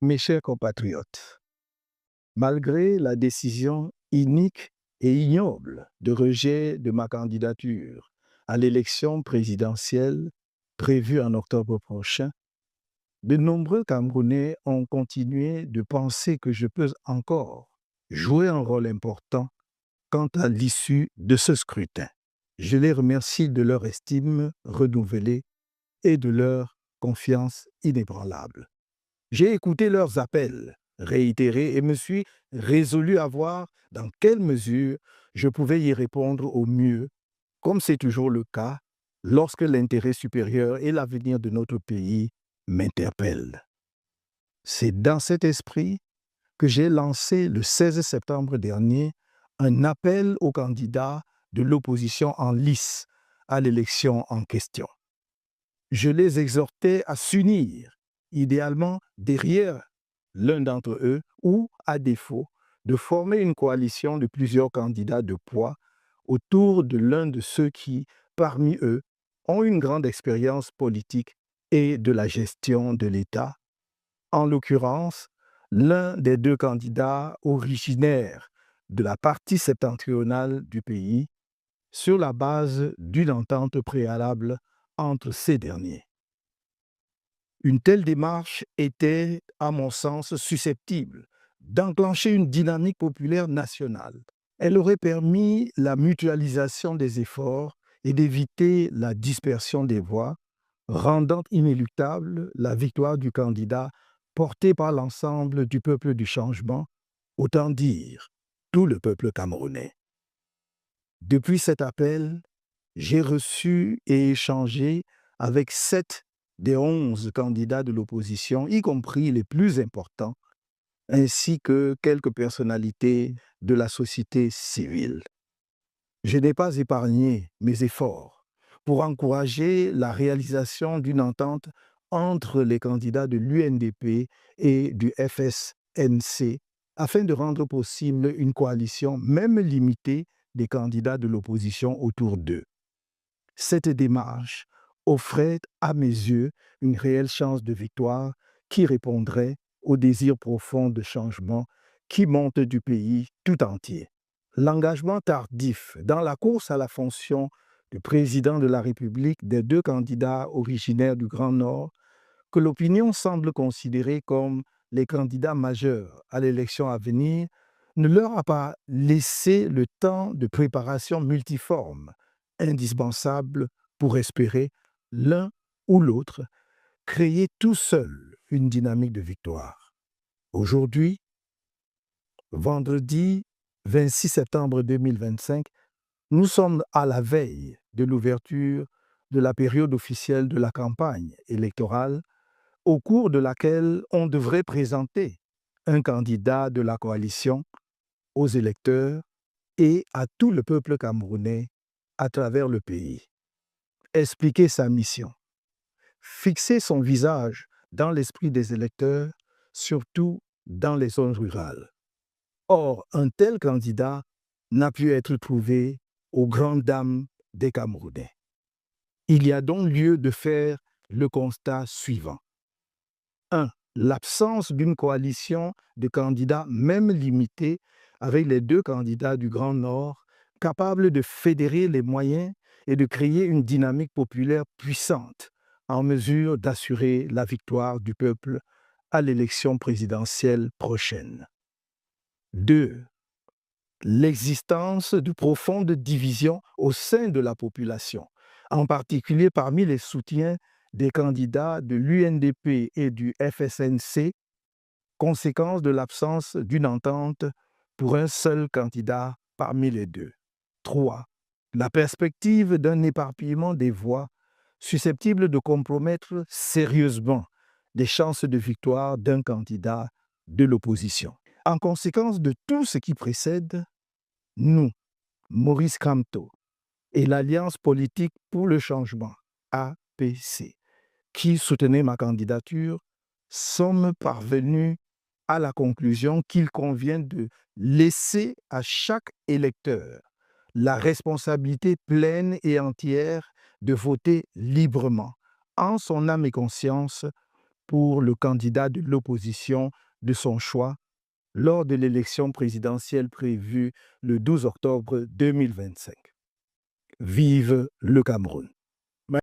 Mes chers compatriotes, malgré la décision inique et ignoble de rejet de ma candidature à l'élection présidentielle prévue en octobre prochain, de nombreux Camerounais ont continué de penser que je peux encore jouer un rôle important quant à l'issue de ce scrutin. Je les remercie de leur estime renouvelée et de leur confiance inébranlable. J'ai écouté leurs appels réitérés et me suis résolu à voir dans quelle mesure je pouvais y répondre au mieux, comme c'est toujours le cas lorsque l'intérêt supérieur et l'avenir de notre pays m'interpellent. C'est dans cet esprit que j'ai lancé le 16 septembre dernier un appel aux candidats de l'opposition en lice à l'élection en question. Je les exhortais à s'unir, idéalement derrière l'un d'entre eux, ou, à défaut, de former une coalition de plusieurs candidats de poids autour de l'un de ceux qui, parmi eux, ont une grande expérience politique et de la gestion de l'État, en l'occurrence, l'un des deux candidats originaires de la partie septentrionale du pays, sur la base d'une entente préalable entre ces derniers. Une telle démarche était, à mon sens, susceptible d'enclencher une dynamique populaire nationale. Elle aurait permis la mutualisation des efforts et d'éviter la dispersion des voix, rendant inéluctable la victoire du candidat porté par l'ensemble du peuple du changement, autant dire tout le peuple camerounais. Depuis cet appel, j'ai reçu et échangé avec 7 des 11 candidats de l'opposition, y compris les plus importants, ainsi que quelques personnalités de la société civile. Je n'ai pas épargné mes efforts pour encourager la réalisation d'une entente entre les candidats de l'UNDP et du FSNC afin de rendre possible une coalition, même limitée, des candidats de l'opposition autour d'eux. Cette démarche offrait, à mes yeux, une réelle chance de victoire qui répondrait au désir profond de changement qui monte du pays tout entier. L'engagement tardif dans la course à la fonction de président de la République des deux candidats originaires du Grand Nord, que l'opinion semble considérer comme les candidats majeurs à l'élection à venir, ne leur a pas laissé le temps de préparation multiforme, indispensable pour espérer, l'un ou l'autre, créer tout seul une dynamique de victoire. Aujourd'hui, vendredi 26 septembre 2025, nous sommes à la veille de l'ouverture de la période officielle de la campagne électorale, au cours de laquelle on devrait présenter un candidat de la coalition aux électeurs et à tout le peuple camerounais à travers le pays. Expliquer sa mission, fixer son visage dans l'esprit des électeurs, surtout dans les zones rurales. Or, un tel candidat n'a pu être trouvé aux grandes dames des Camerounais. Il y a donc lieu de faire le constat suivant. 1. L'absence d'une coalition de candidats, même limitée, avec les deux candidats du Grand Nord, capables de fédérer les moyens et de créer une dynamique populaire puissante, en mesure d'assurer la victoire du peuple à l'élection présidentielle prochaine. 2. L'existence de profondes divisions au sein de la population, en particulier parmi les soutiens des candidats de l'UNDP et du FSNC, conséquence de l'absence d'une entente pour un seul candidat parmi les deux. 3. La perspective d'un éparpillement des voix susceptible de compromettre sérieusement les chances de victoire d'un candidat de l'opposition. En conséquence de tout ce qui précède, nous, Maurice Kamto et l'Alliance politique pour le changement, APC, qui soutenait ma candidature, sommes parvenus à la conclusion qu'il convient de laisser à chaque électeur la responsabilité pleine et entière de voter librement, en son âme et conscience, pour le candidat de l'opposition de son choix lors de l'élection présidentielle prévue le 12 octobre 2025. Vive le Cameroun!